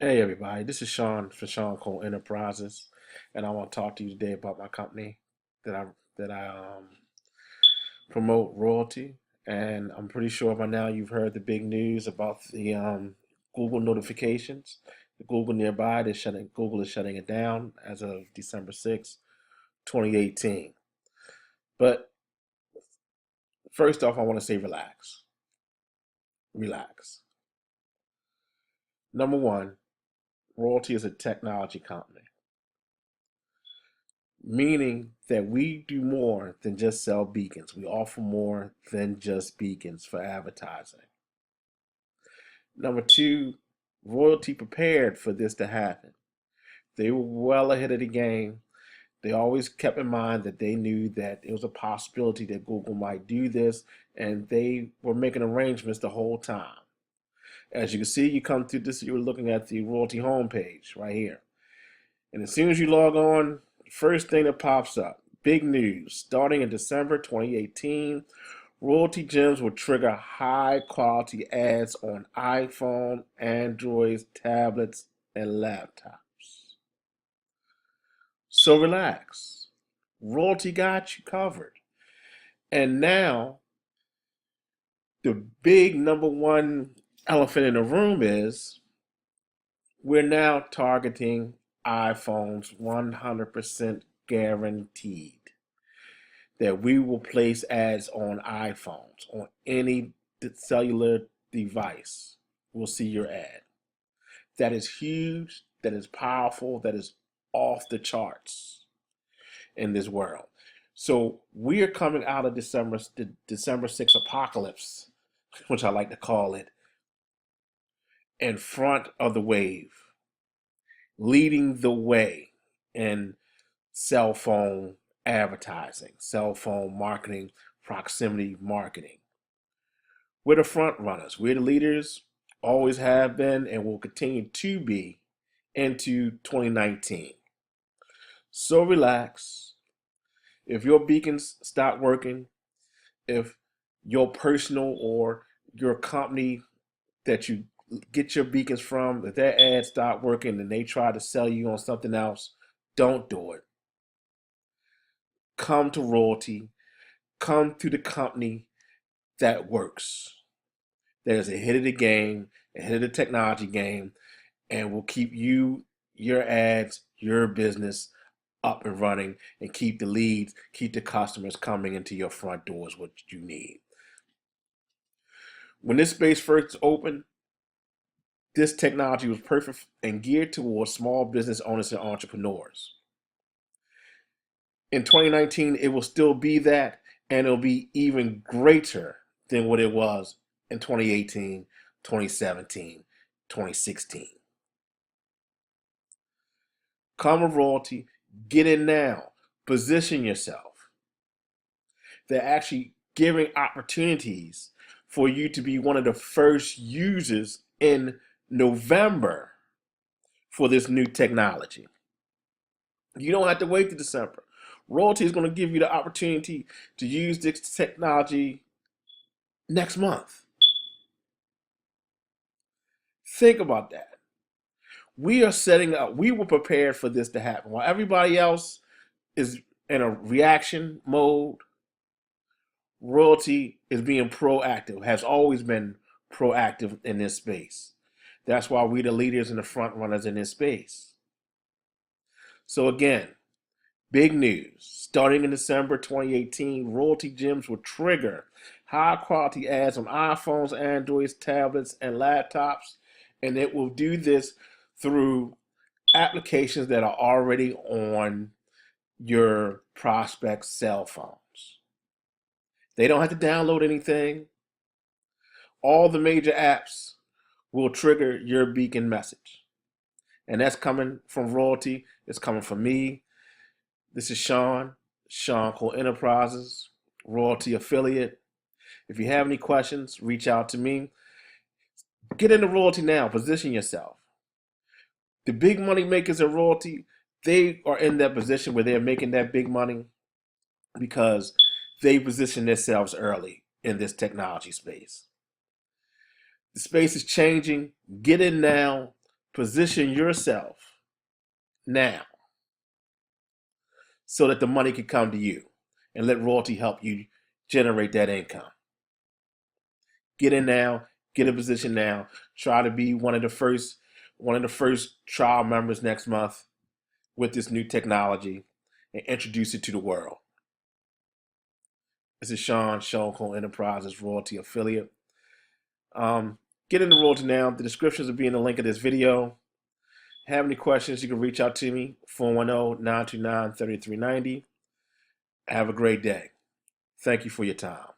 Hey everybody, this is Sean for Sean Cole Enterprises, and I want to talk to you today about my company that I promote royalty. And I'm pretty sure by now you've heard the big news about the Google notifications. The Google nearby, Google is shutting it down as of December 6th, 2018. But first off, I want to say relax. Relax. Number one, royalty is a technology company, meaning that we do more than just sell beacons. We offer more than just beacons for advertising. Number two, royalty prepared for this to happen. They were well ahead of the game. They always kept in mind that they knew that it was a possibility that Google might do this, and they were making arrangements the whole time. As you can see, you come through this, you're looking at the royalty homepage right here. And as soon as you log on, first thing that pops up, big news. Starting in December 2018, Royalty Gems will trigger high quality ads on iPhone, Androids, tablets, and laptops. So relax. Royalty got you covered. And now, the big number one elephant in the room is we're now targeting iPhones 100% guaranteed that we will place ads on iPhones, on any cellular device. We'll see your ad. That is huge, that is powerful, that is off the charts in this world. So we are coming out of the December 6th apocalypse, which I like to call it, in front of the wave, leading the way in cell phone advertising, cell phone marketing, proximity marketing. We're the front runners. We're the leaders, always have been, and will continue to be into 2019. So relax. If your beacons stop working, if your personal or your company that you get your beacons from, if their ads stop working and they try to sell you on something else, don't do it. Come to royalty, come to the company that works, that is ahead of the game, ahead of the technology game, and will keep you, your ads, your business up and running, and keep the leads, keep the customers coming into your front doors, what you need. When this space first opened, this technology was perfect and geared towards small business owners and entrepreneurs. In 2019, it will still be that, and it'll be even greater than what it was in 2018, 2017, 2016. Come with royalty, get in now, position yourself. They're actually giving opportunities for you to be one of the first users in November for this new technology. You don't have to wait to December. Royalty is going to give you the opportunity to use this technology next month. Think about that. We are setting up, we were prepared for this to happen. While everybody else is in a reaction mode, royalty is being proactive, has always been proactive in this space. That's why we're the leaders and the front runners in this space. So again, big news. Starting in December 2018, Royalty Gems will trigger high quality ads on iPhones, Androids, tablets, and laptops. And it will do this through applications that are already on your prospect's cell phones. They don't have to download anything. All the major apps will trigger your beacon message. And that's coming from Royalty. It's coming from me. This is Sean Cole Enterprises, Royalty affiliate. If you have any questions, reach out to me. Get into royalty now. Position yourself. The big money makers at royalty, they are in that position where they're making that big money because they position themselves early in this technology space. The space is changing. Get in now. Position yourself now so that the money can come to you, and let royalty help you generate that income. Get in now, get a position now. Try to be one of the first trial members next month with this new technology and introduce it to the world. This is Sean Cole Enterprises Royalty Affiliate. Get into royalty now. The descriptions will be in the link of this video. Have any questions, you can reach out to me, 410-929-3390. Have a great day. Thank you for your time.